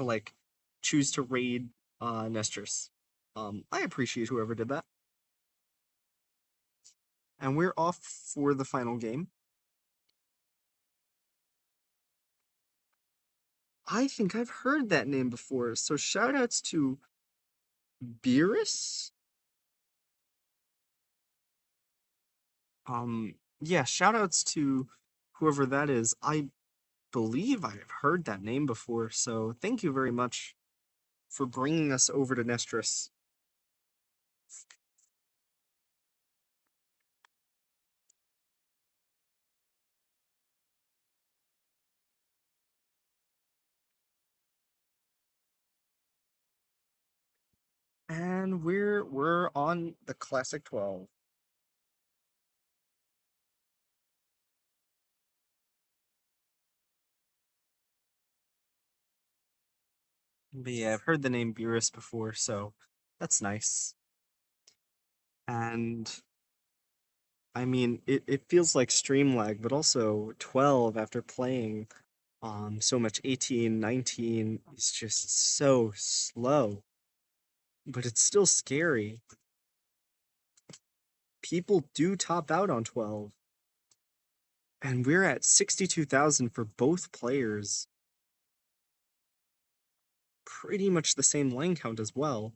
S1: like choose to raid Nestris. I appreciate whoever did that. And we're off for the final game. I think I've heard that name before, so shoutouts to Beerus. Yeah, shoutouts to whoever that is. I believe I've heard that name before, so thank you very much for bringing us over to Nestris. And we're on the classic 12. But yeah, I've heard the name Beerus before, so that's nice. And I mean, it feels like stream lag, but also 12 after playing so much 18, 19 is just so slow. But it's still scary. People do top out on 12. And we're at 62,000 for both players. Pretty much the same lane count as well.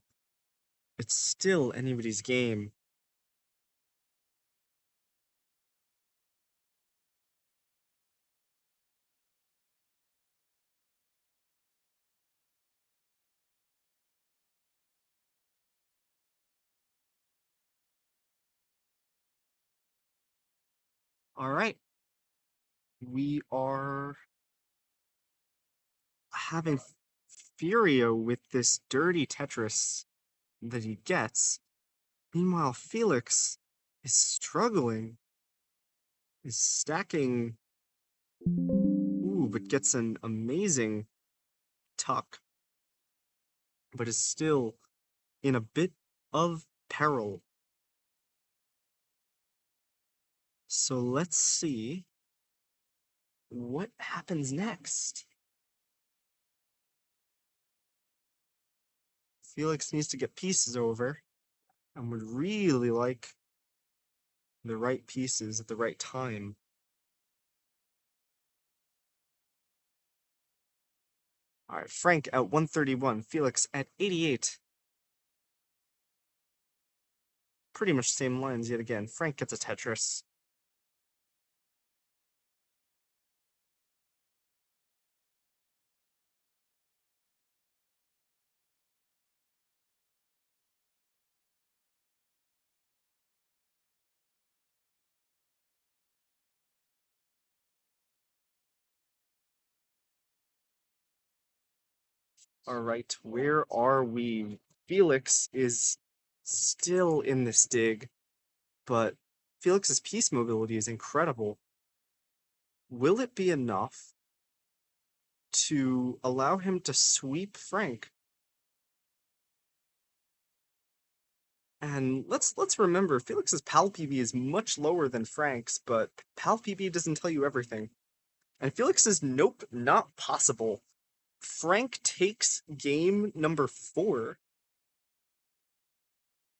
S1: It's still anybody's game. All right. We are having Furio with this dirty Tetris that he gets. Meanwhile, Felix is struggling, is stacking. Ooh, but gets an amazing tuck, but is still in a bit of peril. So let's see what happens next. Felix needs to get pieces over and would really like the right pieces at the right time. All right, Frank at 131, Felix at 88. Pretty much same lines yet again. Frank gets a Tetris. All right, where are we? Felix is still in this dig, but Felix's piece mobility is incredible. Will it be enough to allow him to sweep Frank? And let's remember, Felix's PAL PB is much lower than Frank's, but PAL PB doesn't tell you everything. And Felix says, nope, not possible. Frank takes game number 4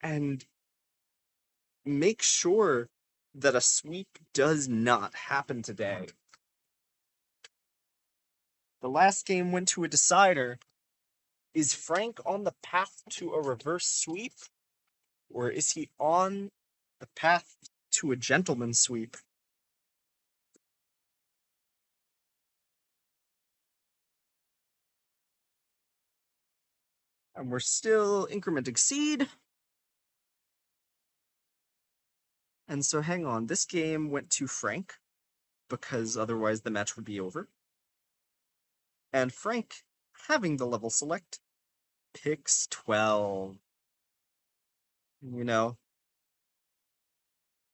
S1: and makes sure that a sweep does not happen today. The last game went to a decider. Is Frank on the path to a reverse sweep, or is he on the path to a gentleman's sweep? And we're still incrementing seed. And so hang on, this game went to Frank, because otherwise the match would be over. And Frank, having the level select, picks 12. You know,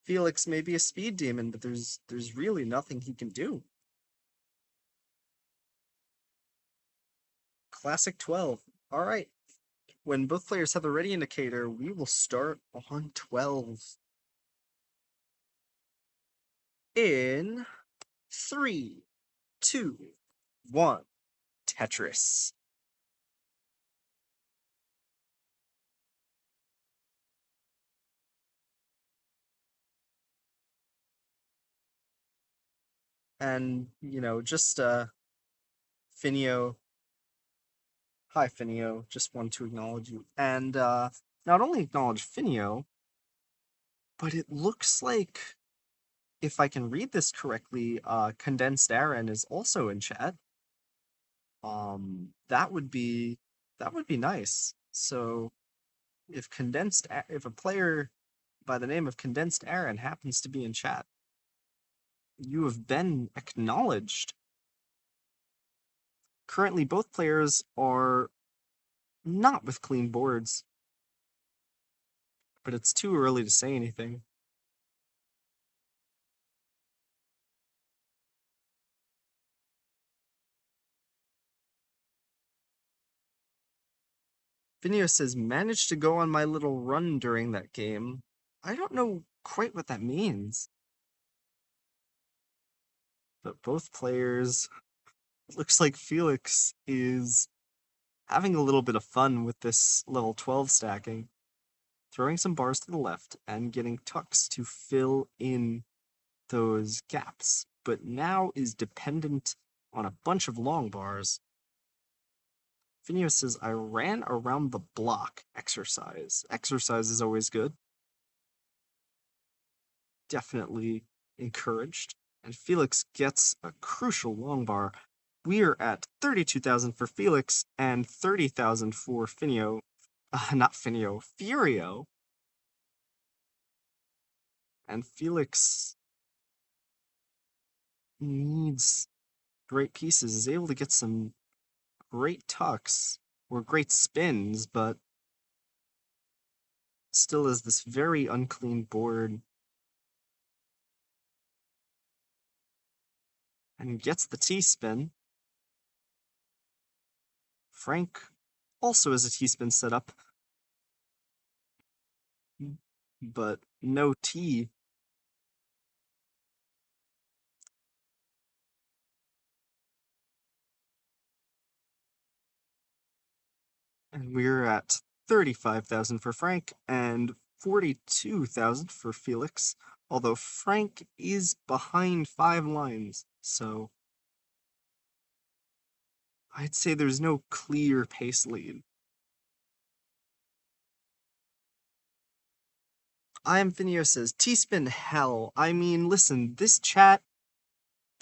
S1: Felix may be a speed demon, but there's really nothing he can do. Classic 12. All right. When both players have the ready indicator, we will start on 12. In 3, 2, 1. Tetris. And, just Finio. Hi, Finio. Just want to acknowledge you. And not only acknowledge Finio, but it looks like, if I can read this correctly, Condensed Aaron is also in chat. That would be nice. So if a player by the name of Condensed Aaron happens to be in chat, you have been acknowledged. Currently, both players are not with clean boards, but it's too early to say anything. Vinio says, managed to go on my little run during that game. I don't know quite what that means. But both players, it looks like Felix is having a little bit of fun with this level 12 stacking, throwing some bars to the left and getting tucks to fill in those gaps, but now is dependent on a bunch of long bars. Finio says, I ran around the block exercise. Exercise is always good. Definitely encouraged. And Felix gets a crucial long bar. We are at 32,000 for Felix and 30,000 for Finio. Not Finio, Furio. And Felix needs great pieces, is able to get some great tucks or great spins, but still is this very unclean board. And gets the T-spin. Frank also has a T-spin set up, but no T. And we're at 35,000 for Frank and 42,000 for Felix, although Frank is behind 5 lines, so I'd say there's no clear pace lead. I am Finio says, T-spin hell. I mean, listen, this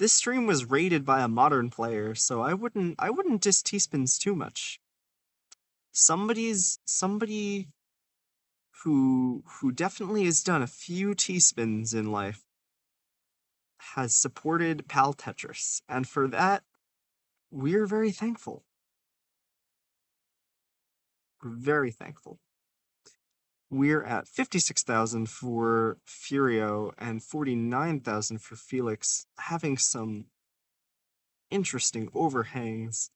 S1: stream was rated by a modern player, so I wouldn't diss T-spins too much. Somebody who definitely has done a few T-spins in life has supported Pal Tetris, and for that, we're very thankful. Very thankful. We're at 56,000 for Furio and 49,000 for Felix, having some interesting overhangs.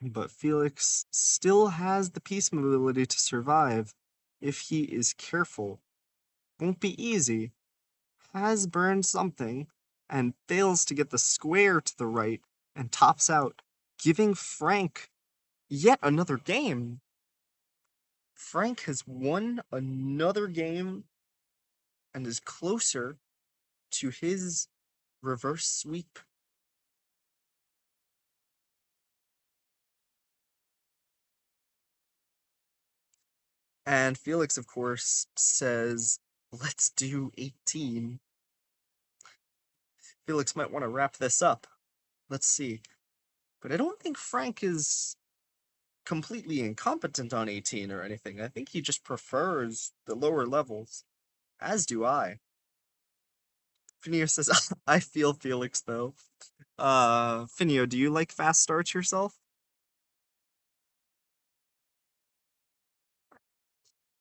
S1: But Felix still has the peace mobility to survive if he is careful. Won't be easy. Has burned something and fails to get the square to the right and tops out, giving Frank yet another game. Frank has won another game and is closer to his reverse sweep. And Felix, of course, says, let's do 18. Felix might want to wrap this up. Let's see. But I don't think Frank is completely incompetent on 18 or anything. I think he just prefers the lower levels, as do I. Finio says, I feel Felix though. Finio, do you like fast starts yourself?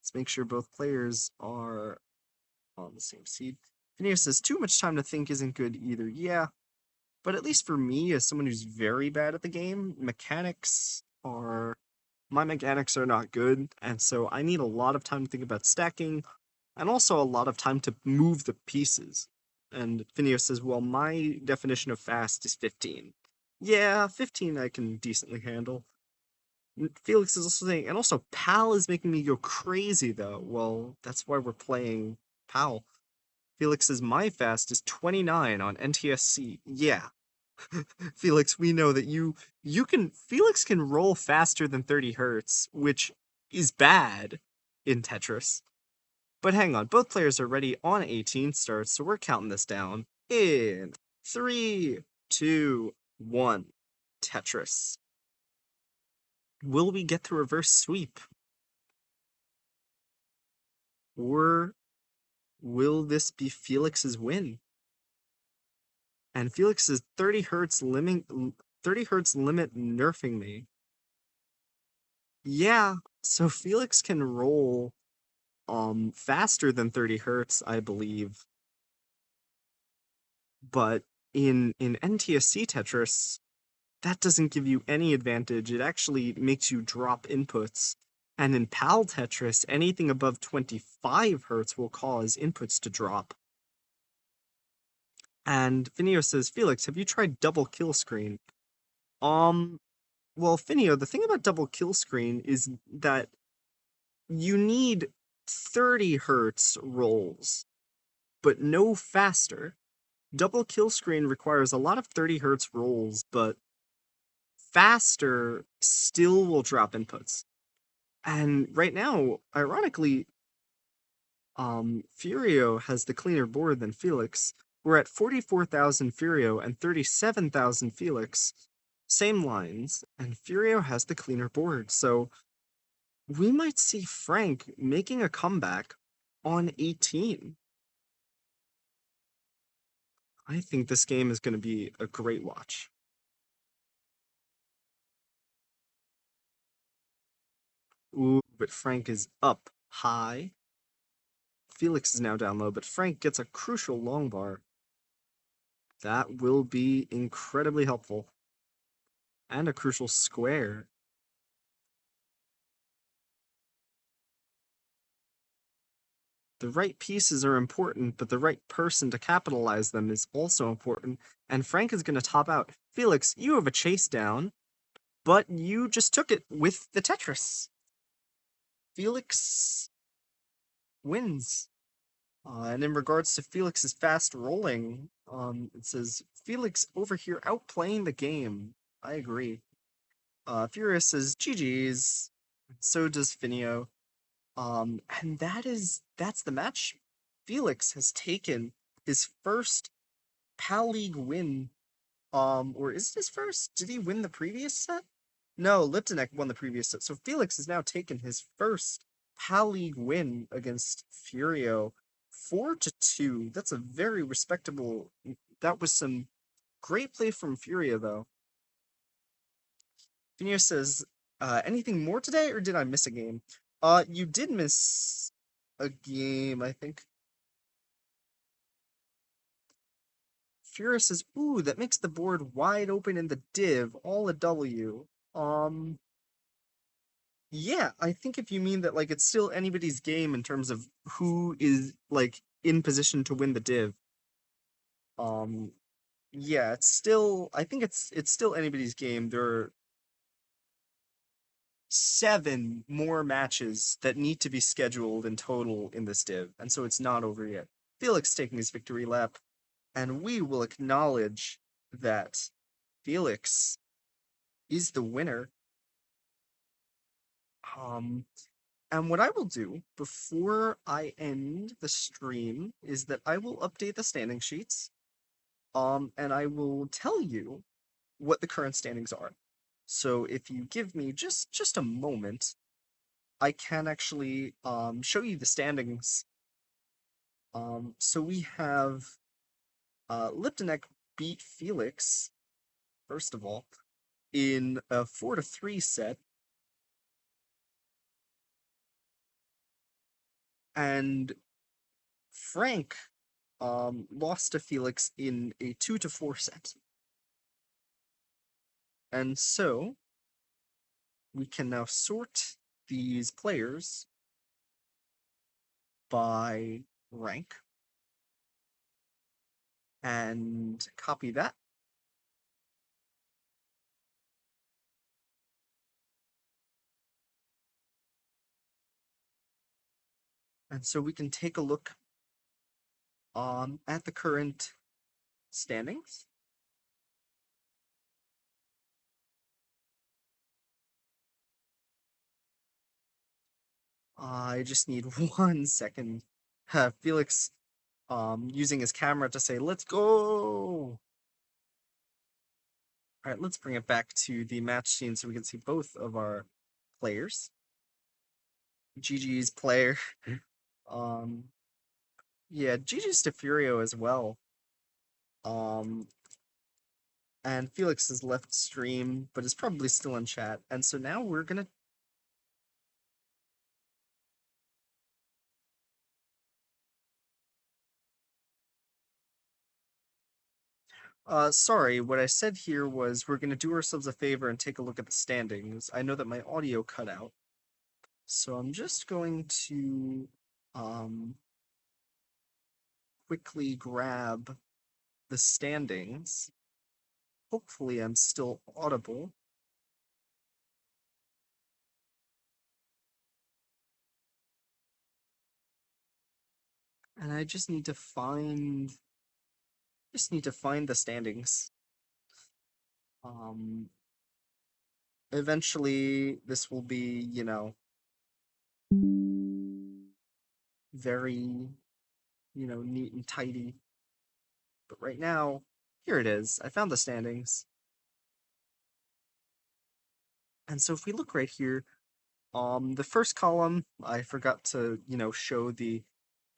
S1: Let's make sure both players are on the same seed. Finio says, too much time to think isn't good either. Yeah, but at least for me, as someone who's very bad at the game, my mechanics are not good, and so I need a lot of time to think about stacking, and also a lot of time to move the pieces. And Finio says, well, my definition of fast is 15. Yeah, 15 I can decently handle. Felix is also saying, and also PAL is making me go crazy though. Well, that's why we're playing PAL. Felix says, my fast is 29 on NTSC. Yeah. Felix, we know that Felix can roll faster than 30 hertz, which is bad in Tetris. But hang on, both players are ready on 18 starts, so we're counting this down in 3, 2, 1. Tetris. Will we get the reverse sweep? Or will this be Felix's win? And Felix's 30 hertz limit nerfing me. Yeah, so Felix can roll faster than 30 hertz, I believe. But in NTSC Tetris, that doesn't give you any advantage. It actually makes you drop inputs. And in PAL Tetris, anything above 25 hertz will cause inputs to drop. And Finio says, Felix, have you tried double kill screen? Well, Finio, the thing about double kill screen is that you need 30 hertz rolls, but no faster. Double kill screen requires a lot of 30 hertz rolls, but faster still will drop inputs. And right now, ironically, Furio has the cleaner board than Felix. We're at 44,000 Furio and 37,000 Felix. Same lines, and Furio has the cleaner board. So we might see Frank making a comeback on 18. I think this game is going to be a great watch. Ooh, but Frank is up high. Felix is now down low, but Frank gets a crucial long bar. That will be incredibly helpful. And a crucial square. The right pieces are important, but the right person to capitalize them is also important. And Frank is going to top out. Felix, you have a chase down, but you just took it with the Tetris. Felix wins. And in regards to Felix's fast rolling, it says Felix over here outplaying the game. I agree. Furious says GG's. So does Finio. And that's the match. Felix has taken his first PAL League win. Or is it his first? Did he win the previous set? No, Liptoneq won the previous set. So Felix has now taken his first PAL League win against Furio. 4-2. That's a very respectable. That was some great play from Furio, though. Finio says, anything more today, or did I miss a game? You did miss a game, I think. Furious says, ooh, that makes the board wide open in the div, all a W. Um, yeah, I think if you mean that, like, it's still anybody's game in terms of who is, like, in position to win the div. Um, yeah, it's still, I think it's still anybody's game. There are 7 more matches that need to be scheduled in total in this div, and so it's not over yet. Felix taking his victory lap, and we will acknowledge that Felix is the winner. Um, and what I will do before I end the stream is that I will update the standing sheets, and I will tell you what the current standings are. So if you give me just a moment, I can actually show you the standings. So we have Liptoneq beat Felix first of all in a 4-3 set, and Frank lost to Felix in a 2-4 set. And so we can now sort these players by rank and copy that. And so we can take a look at the current standings. I just need 1 second. Felix using his camera to say, let's go. All right, let's bring it back to the match scene so we can see both of our players. GG's player. Um, yeah, GG's to Furio as well. Um, and Felix has left stream, but is probably still in chat. And so now we're gonna. Sorry, what I said here was we're gonna do ourselves a favor and take a look at the standings. I know that my audio cut out. So I'm just going to um, quickly grab the standings. Hopefully I'm still audible. And I just need to find the standings. Um, Eventually this will be, very, neat and tidy. But right now, here it is. I found the standings. And so if we look right here, the first column, I forgot to, show the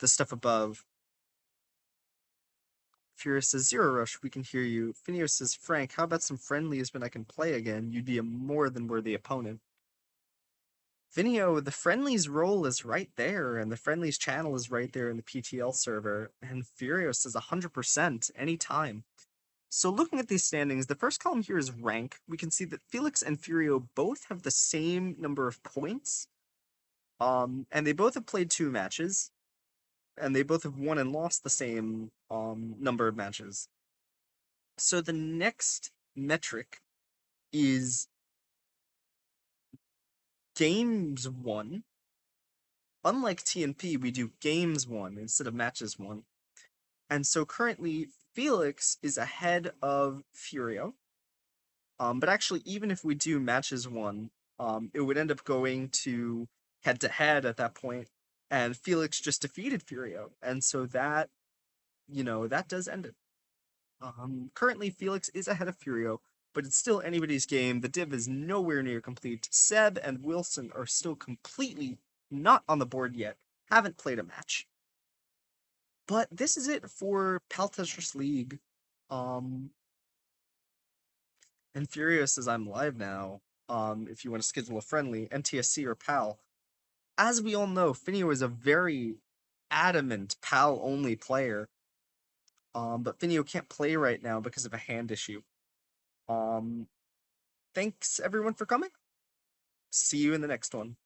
S1: stuff above. Furious says, Zero Rush, we can hear you. Finio says, Frank, how about some friendlies when I can play again? You'd be a more than worthy opponent. Finio, the friendlies role is right there, and the friendlies channel is right there in the PTL server. And Furio says 100% anytime. So looking at these standings, the first column here is rank. We can see that Felix and Furio both have the same number of points. And they both have played 2 matches. And they both have won and lost the same number of matches. So the next metric is games won. Unlike TNP, we do games won instead of matches won. And so currently, Felix is ahead of Furio. But actually, even if we do matches won, it would end up going to head at that point, and Felix just defeated Furio. And so that, that does end it. Currently, Felix is ahead of Furio, but it's still anybody's game. The div is nowhere near complete. Seb and Wilson are still completely not on the board yet, haven't played a match. But this is it for Pal Tetris League. And Furio says, I'm live now. if you want to schedule a friendly, NTSC or PAL. As we all know, Finio is a very adamant PAL only player. But Finio can't play right now because of a hand issue. Um, Thanks everyone for coming. See you in the next one.